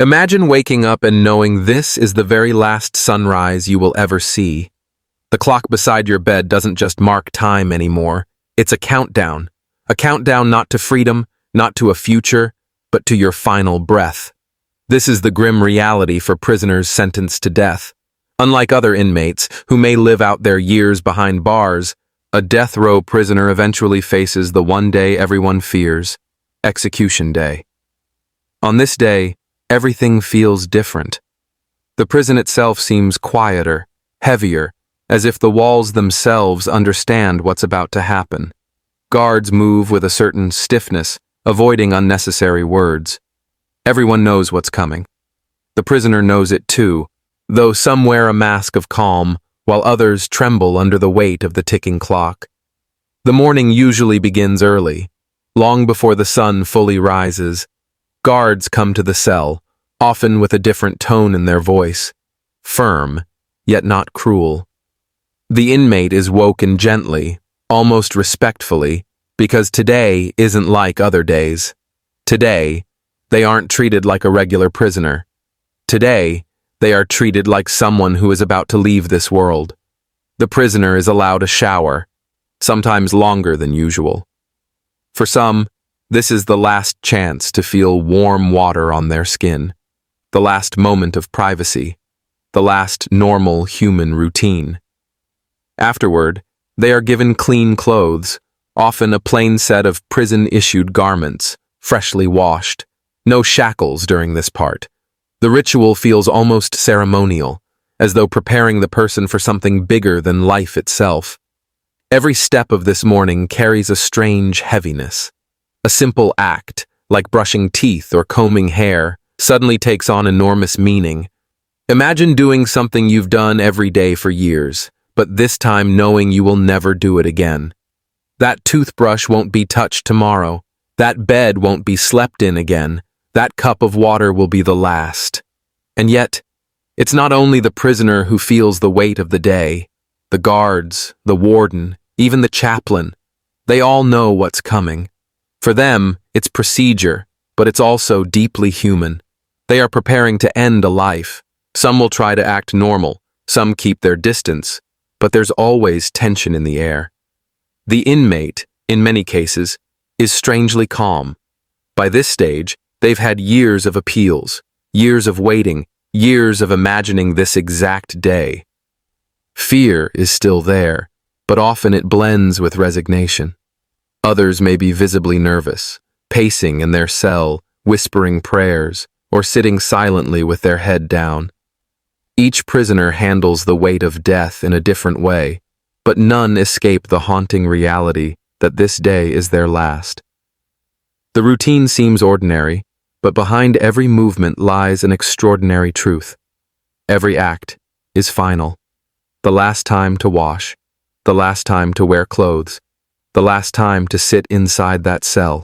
Imagine waking up and knowing this is the very last sunrise you will ever see. The clock beside your bed doesn't just mark time anymore. It's a countdown. A countdown not to freedom, not to a future, but to your final breath. This is the grim reality for prisoners sentenced to death. Unlike other inmates, who may live out their years behind bars, a death row prisoner eventually faces the one day everyone fears, execution day. On this day, everything feels different. The prison itself seems quieter, heavier, as if the walls themselves understand what's about to happen. Guards move with a certain stiffness, avoiding unnecessary words. Everyone knows what's coming. The prisoner knows it too, though some wear a mask of calm, while others tremble under the weight of the ticking clock. The morning usually begins early. Long before the sun fully rises, guards come to the cell, often with a different tone in their voice, firm, yet not cruel. The inmate is woken gently, almost respectfully, because today isn't like other days. Today, they aren't treated like a regular prisoner. Today, they are treated like someone who is about to leave this world. The prisoner is allowed a shower, sometimes longer than usual. For some, this is the last chance to feel warm water on their skin, the last moment of privacy, the last normal human routine. Afterward, they are given clean clothes, often a plain set of prison-issued garments, freshly washed. No shackles during this part. The ritual feels almost ceremonial, as though preparing the person for something bigger than life itself. Every step of this morning carries a strange heaviness. A simple act, like brushing teeth or combing hair, suddenly takes on enormous meaning. Imagine doing something you've done every day for years, but this time knowing you will never do it again. That toothbrush won't be touched tomorrow. That bed won't be slept in again. That cup of water will be the last. And yet, it's not only the prisoner who feels the weight of the day. The guards, the warden, even the chaplain. They all know what's coming. For them, it's procedure, but it's also deeply human. They are preparing to end a life. Some will try to act normal. Some keep their distance. But there's always tension in the air. The inmate, in many cases, is strangely calm. By this stage, they've had years of appeals, years of waiting, years of imagining this exact day. Fear is still there, but often it blends with resignation. Others may be visibly nervous, pacing in their cell, whispering prayers, or sitting silently with their head down. Each prisoner handles the weight of death in a different way, but none escape the haunting reality that this day is their last. The routine seems ordinary, but behind every movement lies an extraordinary truth. Every act is final. The last time to wash, the last time to wear clothes, the last time to sit inside that cell.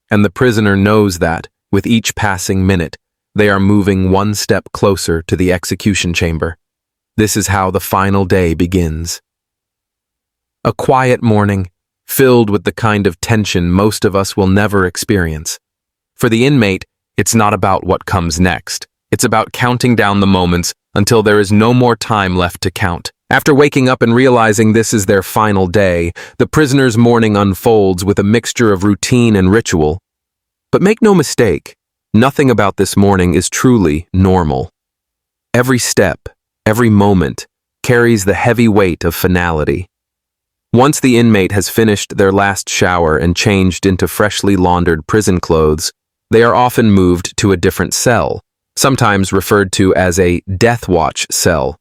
And the prisoner knows that, with each passing minute, they are moving one step closer to the execution chamber. This is how the final day begins. A quiet morning, filled with the kind of tension most of us will never experience. For the inmate, it's not about what comes next. It's about counting down the moments until there is no more time left to count. After waking up and realizing this is their final day, the prisoner's morning unfolds with a mixture of routine and ritual. But make no mistake, nothing about this morning is truly normal. Every step, every moment, carries the heavy weight of finality. Once the inmate has finished their last shower and changed into freshly laundered prison clothes, they are often moved to a different cell, sometimes referred to as a death watch cell.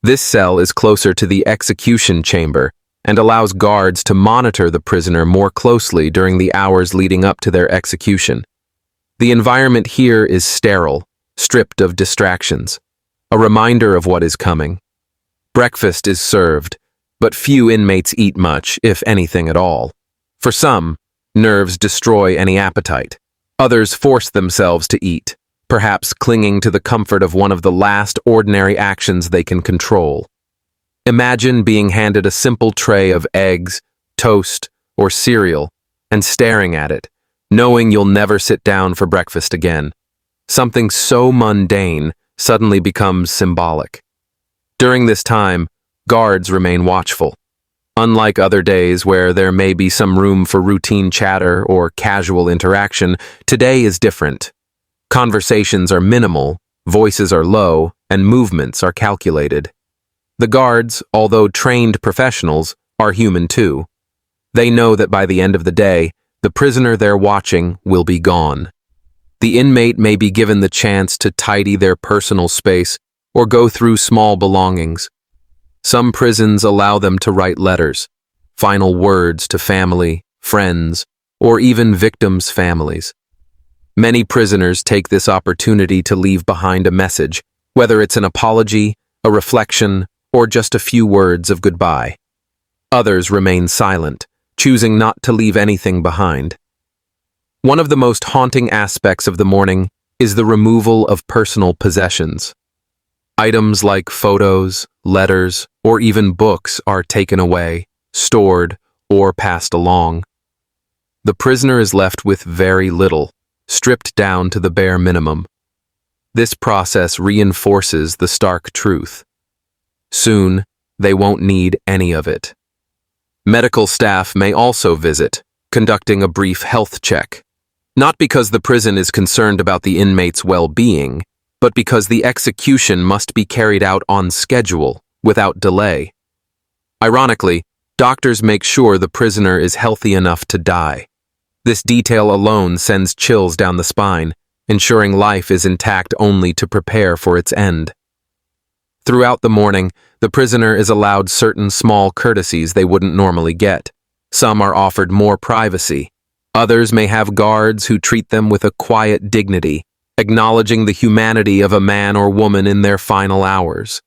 This cell is closer to the execution chamber and allows guards to monitor the prisoner more closely during the hours leading up to their execution. The environment here is sterile, stripped of distractions, a reminder of what is coming. Breakfast is served, but few inmates eat much, if anything at all. For some, nerves destroy any appetite. Others force themselves to eat, perhaps clinging to the comfort of one of the last ordinary actions they can control. Imagine being handed a simple tray of eggs, toast, or cereal, and staring at it, knowing you'll never sit down for breakfast again. Something so mundane suddenly becomes symbolic. During this time, guards remain watchful. Unlike other days where there may be some room for routine chatter or casual interaction, today is different. Conversations are minimal, voices are low, and movements are calculated. The guards, although trained professionals, are human too. They know that by the end of the day, the prisoner they're watching will be gone. The inmate may be given the chance to tidy their personal space or go through small belongings. Some prisons allow them to write letters, final words to family, friends, or even victims' families. Many prisoners take this opportunity to leave behind a message, whether it's an apology, a reflection, or just a few words of goodbye. Others remain silent, choosing not to leave anything behind. One of the most haunting aspects of the morning is the removal of personal possessions. Items like photos, letters, or even books are taken away, stored, or passed along. The prisoner is left with very little, stripped down to the bare minimum. This process reinforces the stark truth. Soon, they won't need any of it. Medical staff may also visit, conducting a brief health check. Not because the prison is concerned about the inmate's well-being, but because the execution must be carried out on schedule, without delay. Ironically, doctors make sure the prisoner is healthy enough to die. This detail alone sends chills down the spine, ensuring life is intact only to prepare for its end. Throughout the morning, the prisoner is allowed certain small courtesies they wouldn't normally get. Some are offered more privacy. Others may have guards who treat them with a quiet dignity, acknowledging the humanity of a man or woman in their final hours.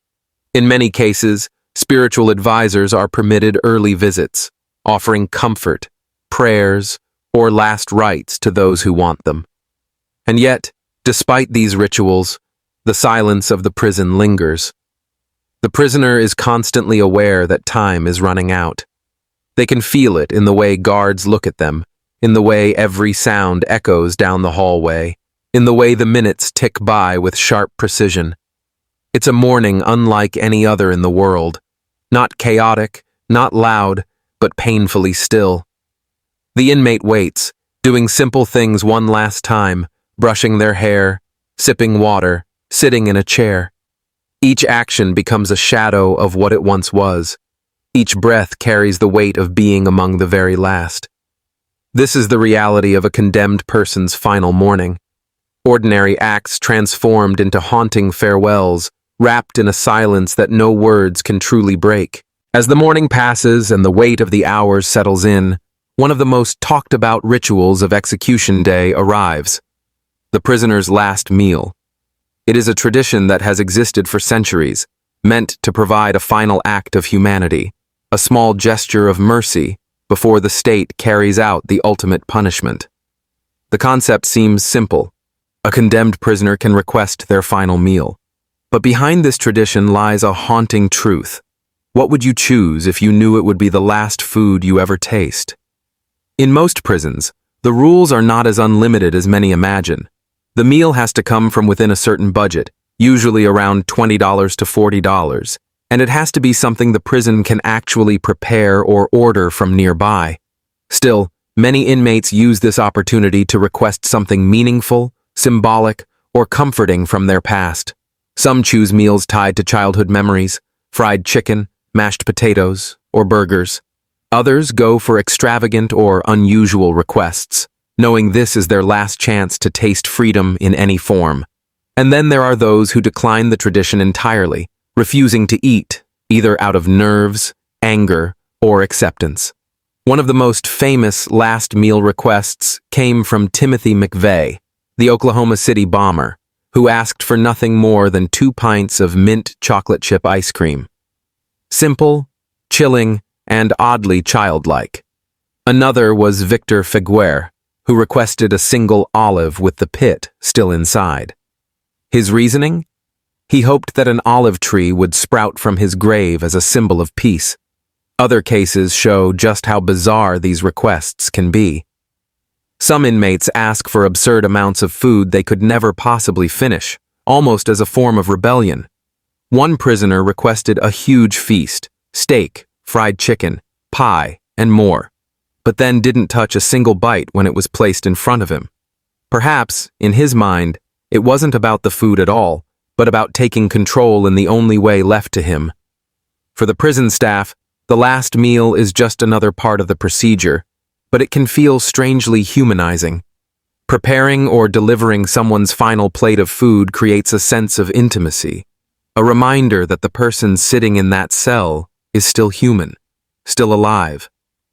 In many cases, spiritual advisors are permitted early visits, offering comfort, prayers, or last rites to those who want them. And yet, despite these rituals, the silence of the prison lingers. The prisoner is constantly aware that time is running out. They can feel it in the way guards look at them, in the way every sound echoes down the hallway, in the way the minutes tick by with sharp precision. It's a morning unlike any other in the world, not chaotic, not loud, but painfully still. The inmate waits, doing simple things one last time, brushing their hair, sipping water, sitting in a chair. Each action becomes a shadow of what it once was. Each breath carries the weight of being among the very last. This is the reality of a condemned person's final morning. Ordinary acts transformed into haunting farewells, wrapped in a silence that no words can truly break. As the morning passes and the weight of the hours settles in, one of the most talked about rituals of execution day arrives: the prisoner's last meal. It is a tradition that has existed for centuries, meant to provide a final act of humanity, a small gesture of mercy before the state carries out the ultimate punishment. The concept seems simple. A condemned prisoner can request their final meal. But behind this tradition lies a haunting truth. What would you choose if you knew it would be the last food you ever taste? In most prisons, the rules are not as unlimited as many imagine. The meal has to come from within a certain budget, usually around $20 to $40, and it has to be something the prison can actually prepare or order from nearby. Still, many inmates use this opportunity to request something meaningful, symbolic, or comforting from their past. Some choose meals tied to childhood memories, fried chicken, mashed potatoes, or burgers. Others go for extravagant or unusual requests, knowing this is their last chance to taste freedom in any form. And then there are those who decline the tradition entirely, refusing to eat, either out of nerves, anger, or acceptance. One of the most famous last meal requests came from Timothy McVeigh, the Oklahoma City bomber, who asked for nothing more than 2 pints of mint chocolate chip ice cream. Simple, chilling, and oddly childlike. Another was Victor Figuer, who requested a single olive with the pit still inside. His reasoning? He hoped that an olive tree would sprout from his grave as a symbol of peace. Other cases show just how bizarre these requests can be. Some inmates ask for absurd amounts of food they could never possibly finish, almost as a form of rebellion. One prisoner requested a huge feast, steak, fried chicken, pie, and more, but then didn't touch a single bite when it was placed in front of him. Perhaps, in his mind, it wasn't about the food at all, but about taking control in the only way left to him. For the prison staff, the last meal is just another part of the procedure, but it can feel strangely humanizing. Preparing or delivering someone's final plate of food creates a sense of intimacy, a reminder that the person sitting in that cell is still human, still alive,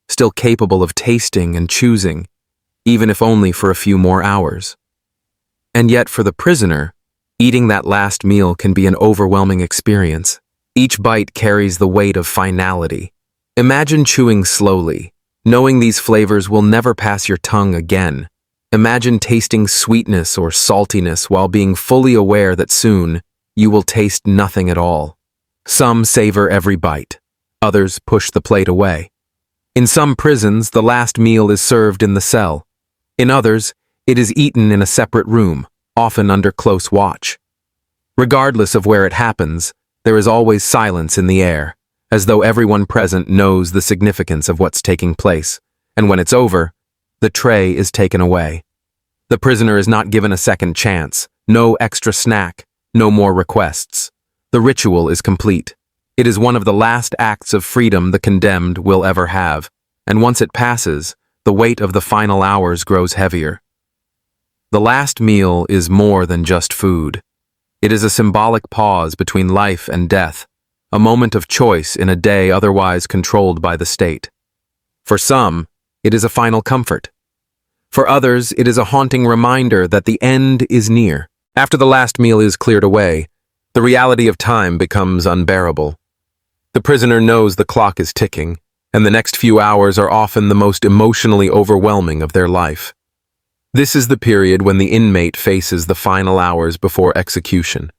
still capable of tasting and choosing, even if only for a few more hours. And yet for the prisoner, eating that last meal can be an overwhelming experience. Each bite carries the weight of finality. Imagine chewing slowly, knowing these flavors will never pass your tongue again. Imagine tasting sweetness or saltiness while being fully aware that soon you will taste nothing at all. Some savor every bite. Others push the plate away. In some prisons, the last meal is served in the cell. In others, it is eaten in a separate room, often under close watch. Regardless of where it happens, there is always silence in the air, as though everyone present knows the significance of what's taking place, and when it's over, the tray is taken away. The prisoner is not given a second chance, no extra snack, no more requests. The ritual is complete. It is one of the last acts of freedom the condemned will ever have, and once it passes, the weight of the final hours grows heavier. The last meal is more than just food. It is a symbolic pause between life and death, a moment of choice in a day otherwise controlled by the state. For some, it is a final comfort. For others, it is a haunting reminder that the end is near. After the last meal is cleared away, the reality of time becomes unbearable. The prisoner knows the clock is ticking, and the next few hours are often the most emotionally overwhelming of their life. This is the period when the inmate faces the final hours before execution,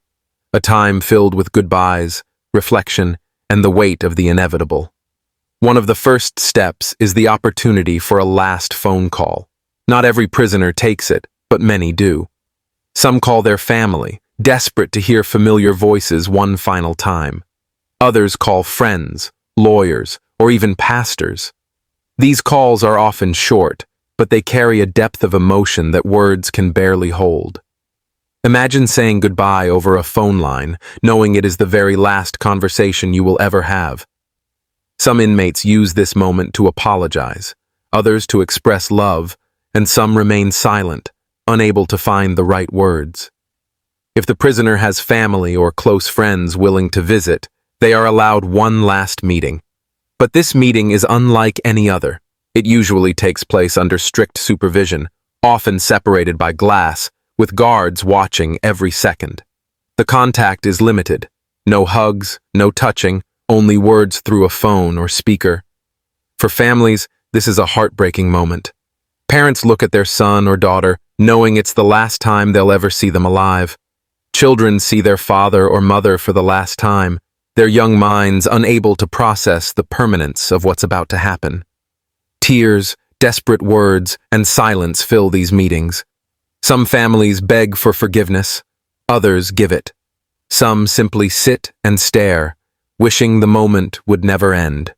a time filled with goodbyes, reflection, and the weight of the inevitable. One of the first steps is the opportunity for a last phone call. Not every prisoner takes it, but many do. Some call their family, desperate to hear familiar voices one final time. Others call friends, lawyers, or even pastors. These calls are often short, but they carry a depth of emotion that words can barely hold. Imagine saying goodbye over a phone line, knowing it is the very last conversation you will ever have. Some inmates use this moment to apologize, others to express love, and some remain silent, unable to find the right words. If the prisoner has family or close friends willing to visit, they are allowed one last meeting. But this meeting is unlike any other. It usually takes place under strict supervision, often separated by glass, with guards watching every second. The contact is limited. No hugs, no touching, only words through a phone or speaker. For families, this is a heartbreaking moment. Parents look at their son or daughter, knowing it's the last time they'll ever see them alive. Children see their father or mother for the last time, their young minds unable to process the permanence of what's about to happen. Tears, desperate words, and silence fill these meetings. Some families beg for forgiveness, others give it. Some simply sit and stare, wishing the moment would never end.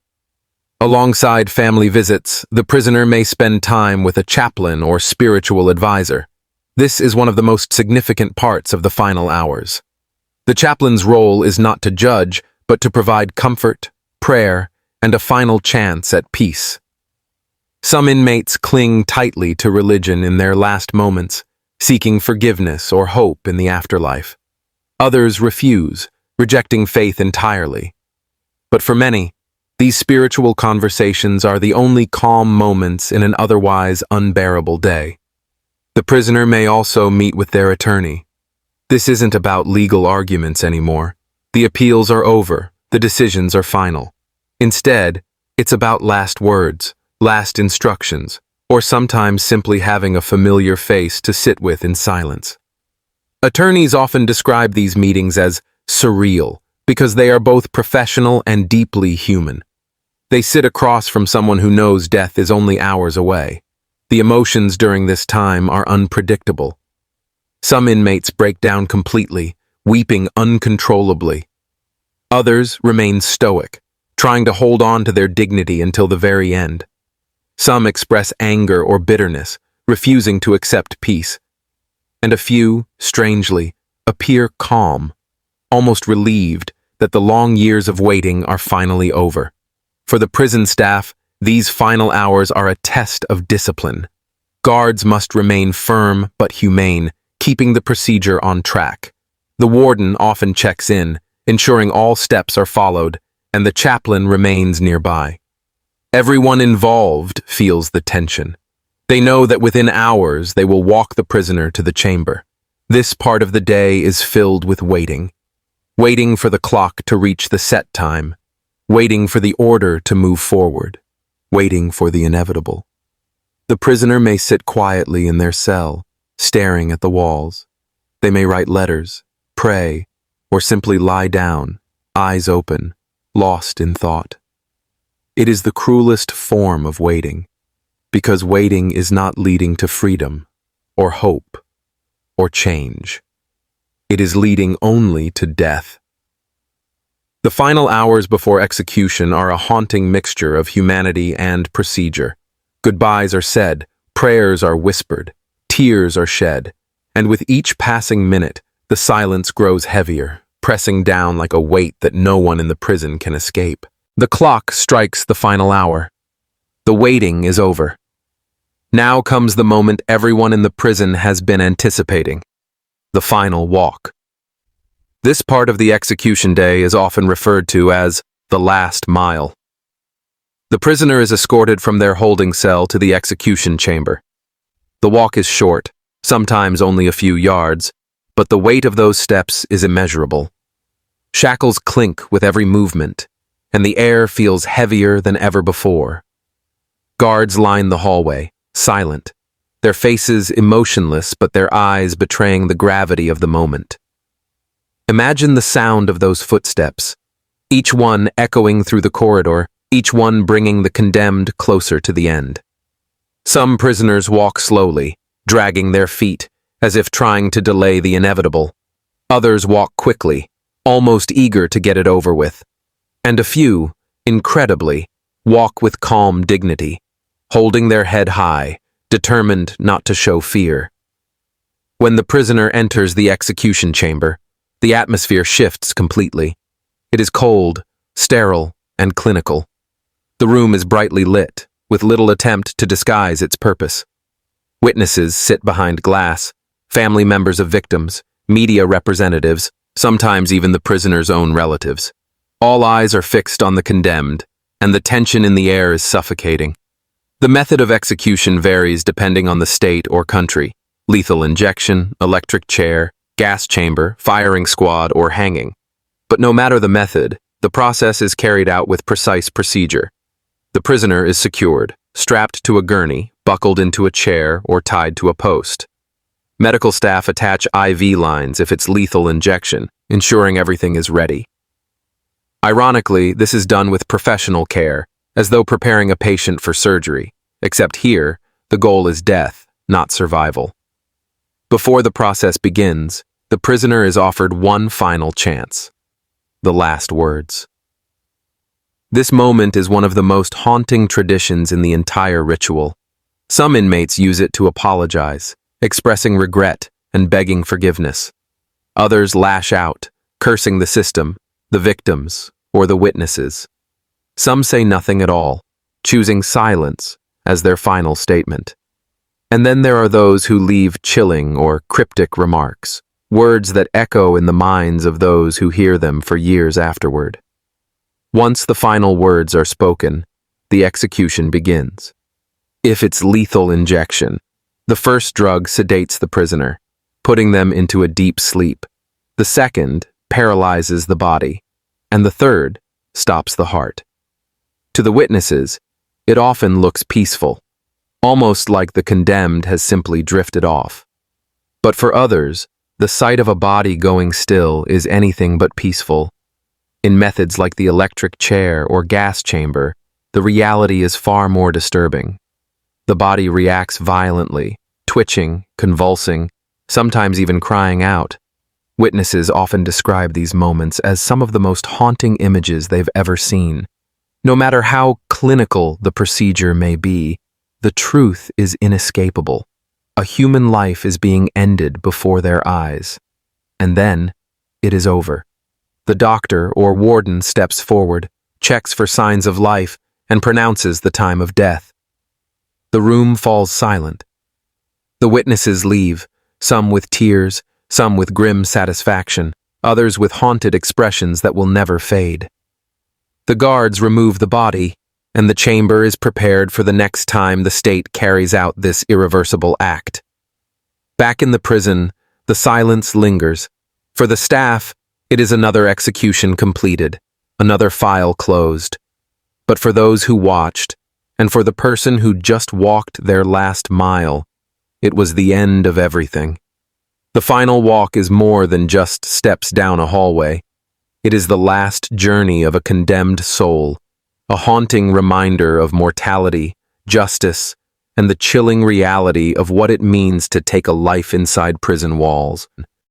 Alongside family visits, the prisoner may spend time with a chaplain or spiritual advisor. This is one of the most significant parts of the final hours. The chaplain's role is not to judge, but to provide comfort, prayer, and a final chance at peace. Some inmates cling tightly to religion in their last moments, seeking forgiveness or hope in the afterlife. Others refuse, rejecting faith entirely. But for many, these spiritual conversations are the only calm moments in an otherwise unbearable day. The prisoner may also meet with their attorney. This isn't about legal arguments anymore. The appeals are over, the decisions are final. Instead, it's about last words, last instructions, or sometimes simply having a familiar face to sit with in silence. Attorneys often describe these meetings as surreal because they are both professional and deeply human. They sit across from someone who knows death is only hours away. The emotions during this time are unpredictable. Some inmates break down completely, weeping uncontrollably. Others remain stoic, trying to hold on to their dignity until the very end. Some express anger or bitterness, refusing to accept peace. And a few, strangely, appear calm, almost relieved that the long years of waiting are finally over. For the prison staff, these final hours are a test of discipline. Guards must remain firm but humane, keeping the procedure on track. The warden often checks in, ensuring all steps are followed, and the chaplain remains nearby. Everyone involved feels the tension. They know that within hours they will walk the prisoner to the chamber. This part of the day is filled with waiting. Waiting for the clock to reach the set time. Waiting for the order to move forward. Waiting for the inevitable. The prisoner may sit quietly in their cell, staring at the walls. They may write letters, pray, or simply lie down, eyes open, lost in thought. It is the cruelest form of waiting, because waiting is not leading to freedom, or hope, or change. It is leading only to death. The final hours before execution are a haunting mixture of humanity and procedure. Goodbyes are said, prayers are whispered, tears are shed, and with each passing minute, the silence grows heavier, pressing down like a weight that no one in the prison can escape. The clock strikes the final hour. The waiting is over. Now comes the moment everyone in the prison has been anticipating. The final walk. This part of the execution day is often referred to as the last mile. The prisoner is escorted from their holding cell to the execution chamber. The walk is short, sometimes only a few yards, but the weight of those steps is immeasurable. Shackles clink with every movement, and the air feels heavier than ever before. Guards line the hallway, silent, their faces emotionless but their eyes betraying the gravity of the moment. Imagine the sound of those footsteps, each one echoing through the corridor, each one bringing the condemned closer to the end. Some prisoners walk slowly, dragging their feet, as if trying to delay the inevitable. Others walk quickly, almost eager to get it over with. And a few, incredibly, walk with calm dignity, holding their head high, determined not to show fear. When the prisoner enters the execution chamber, the atmosphere shifts completely. It is cold, sterile, and clinical. The room is brightly lit, with little attempt to disguise its purpose. Witnesses sit behind glass, family members of victims, media representatives, sometimes even the prisoner's own relatives. All eyes are fixed on the condemned, and the tension in the air is suffocating. The method of execution varies depending on the state or country: lethal injection, electric chair, gas chamber, firing squad, or hanging. But no matter the method, the process is carried out with precise procedure. The prisoner is secured, strapped to a gurney, buckled into a chair, or tied to a post. Medical staff attach IV lines if it's lethal injection, ensuring everything is ready. Ironically, this is done with professional care, as though preparing a patient for surgery, except here, the goal is death, not survival. Before the process begins, the prisoner is offered one final chance: the last words. This moment is one of the most haunting traditions in the entire ritual. Some inmates use it to apologize, expressing regret and begging forgiveness. Others lash out, cursing the system, the victims, or the witnesses. Some say nothing at all, choosing silence as their final statement. And then there are those who leave chilling or cryptic remarks, words that echo in the minds of those who hear them for years afterward. Once the final words are spoken, the execution begins. If it's lethal injection, the first drug sedates the prisoner, putting them into a deep sleep. The second paralyzes the body, and the third stops the heart. To the witnesses, it often looks peaceful, almost like the condemned has simply drifted off. But for others, the sight of a body going still is anything but peaceful. In methods like the electric chair or gas chamber, the reality is far more disturbing. The body reacts violently, twitching, convulsing, sometimes even crying out. Witnesses often describe these moments as some of the most haunting images they've ever seen. No matter how clinical the procedure may be, the truth is inescapable. A human life is being ended before their eyes. And then, it is over. The doctor or warden steps forward, checks for signs of life, and pronounces the time of death. The room falls silent. The witnesses leave, some with tears, some with grim satisfaction, others with haunted expressions that will never fade. The guards remove the body, and the chamber is prepared for the next time the state carries out this irreversible act. Back in the prison, the silence lingers. For the staff, it is another execution completed, another file closed. But for those who watched, and for the person who just walked their last mile, it was the end of everything. The final walk is more than just steps down a hallway. It is the last journey of a condemned soul, a haunting reminder of mortality, justice, and the chilling reality of what it means to take a life inside prison walls.